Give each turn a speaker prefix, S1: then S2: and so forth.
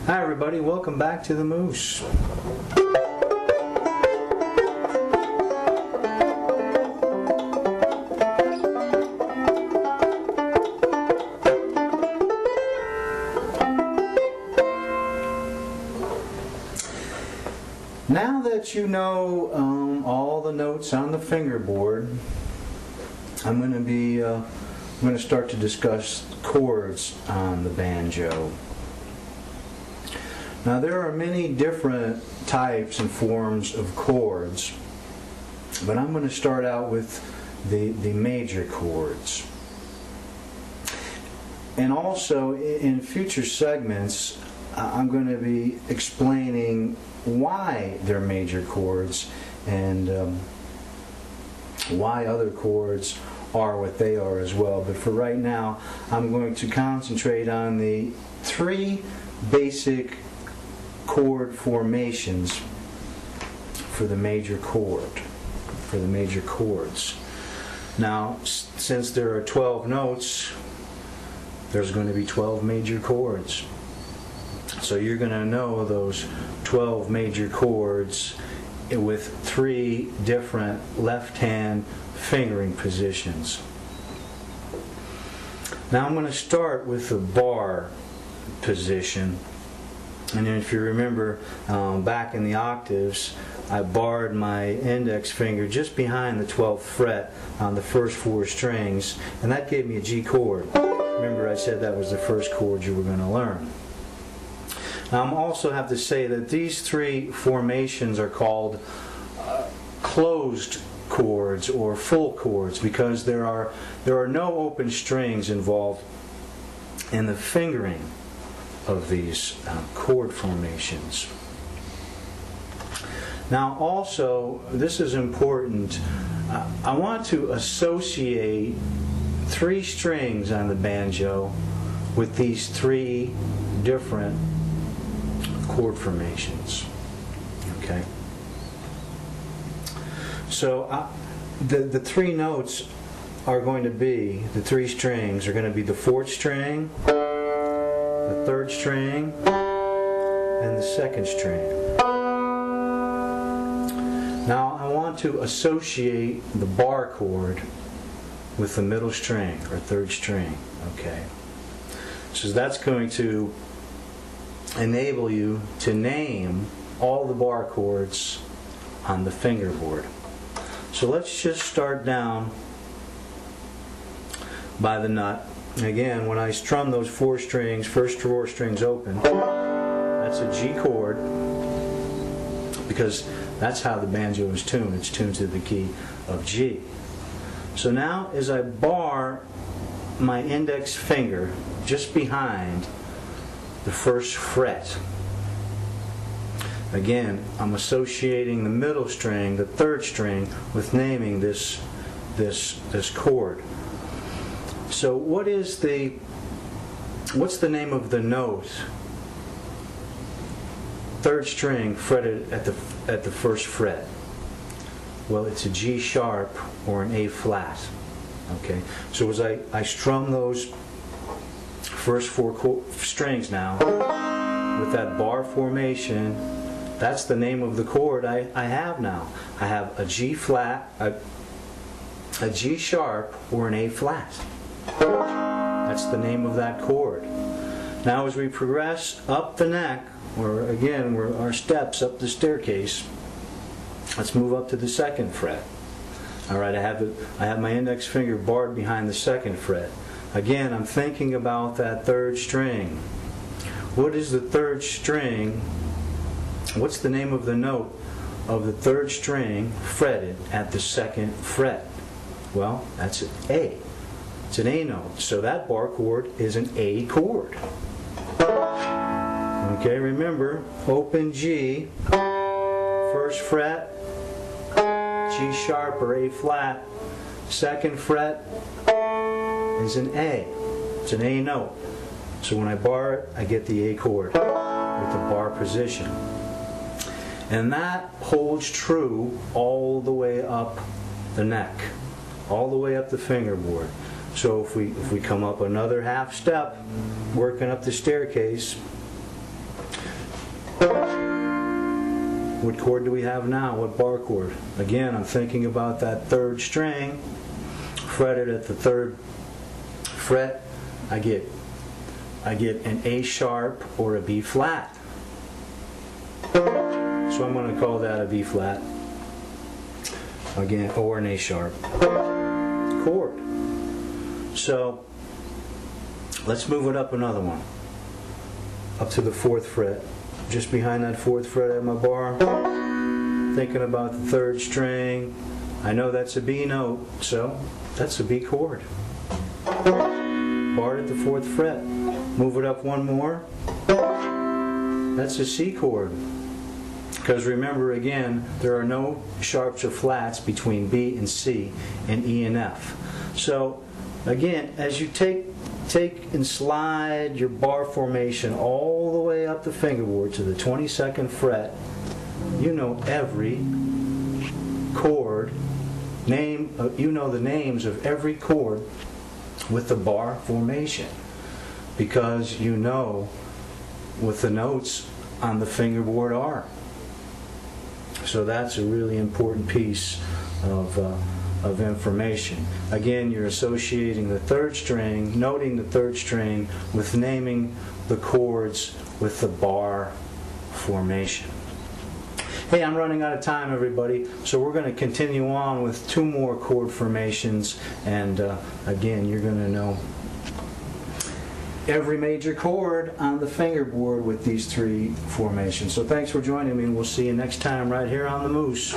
S1: Hi everybody, welcome back to the Moose. Now that you know all the notes on the fingerboard, I'm going to start to discuss chords on the banjo. Now there are many different types and forms of chords, but I'm going to start out with the major chords. And also in future segments I'm going to be explaining why they're major chords and why other chords are what they are as well. But for right now, I'm going to concentrate on the three basic chord formations for the major chord, for the major chords. Now, since there are 12 notes, there's going to be 12 major chords. So you're going to know those 12 major chords with three different left-hand fingering positions. Now I'm going to start with the bar position. And if you remember back in the octaves, I barred my index finger just behind the 12th fret on the first four strings, and that gave me a G chord. Remember I said that was the first chord you were going to learn. Now I also have to say that these three formations are called closed chords or full chords because there are no open strings involved in the fingering of these chord formations. Now also, this is important, I want to associate three strings on the banjo with these three different chord formations. Okay? So the three notes are going to be, the three strings are going to be the fourth string, the third string, and the second string. Now I want to associate the bar chord with the middle string or third string. Okay, so that's going to enable you to name all the bar chords on the fingerboard. So let's just start down by the nut. Again, when I strum those four strings, first four strings open, that's a G chord because that's how the banjo is tuned. It's tuned to the key of G. So now as I bar my index finger just behind the first fret, again I'm associating the middle string, the third string, with naming this chord. So what's the name of the note, third string fretted at the first fret? Well, it's a G sharp or an A flat. Okay, so as I strum those first four strings now with that bar formation, that's the name of the chord I have now. I have a G flat, a G sharp, or an A flat. That's the name of that chord. Now as we progress up the neck, or again our steps up the staircase, let's move up to the second fret. Alright, I have my index finger barred behind the second fret. Again, I'm thinking about that third string. What is the third string? What's the name of the note of the third string fretted at the second fret? Well, that's an A. It's an A note. So that bar chord is an A chord. Okay, remember, open G, first fret, G sharp or A flat, second fret is an A. It's an A note. So when I bar it, I get the A chord with the bar position. And that holds true all the way up the neck, all the way up the fingerboard. So if we come up another half step, working up the staircase, What chord do we have now? What bar chord? Again, I'm thinking about that third string, fretted at the third fret. I get an A sharp or a B flat. So I'm going to call that a B flat, again, or an A sharp chord. So let's move it up another one, up to the 4th fret. Just behind that 4th fret of my bar, thinking about the 3rd string. I know that's a B note, so that's a B chord. Bar at the 4th fret. Move it up one more. That's a C chord. Because remember, again, there are no sharps or flats between B and C and E and F. So again, as you take and slide your bar formation all the way up the fingerboard to the 22nd fret, you know every chord name, you know the names of every chord with the bar formation, because you know what the notes on the fingerboard are. So that's a really important piece of information. Again, you're associating the 3rd string, noting the 3rd string with naming the chords with the bar formation. Hey, I'm running out of time, everybody, so we're going to continue on with 2 more chord formations, and again, you're going to know every major chord on the fingerboard with these 3 formations. So thanks for joining me, and we'll see you next time right here on the Moose.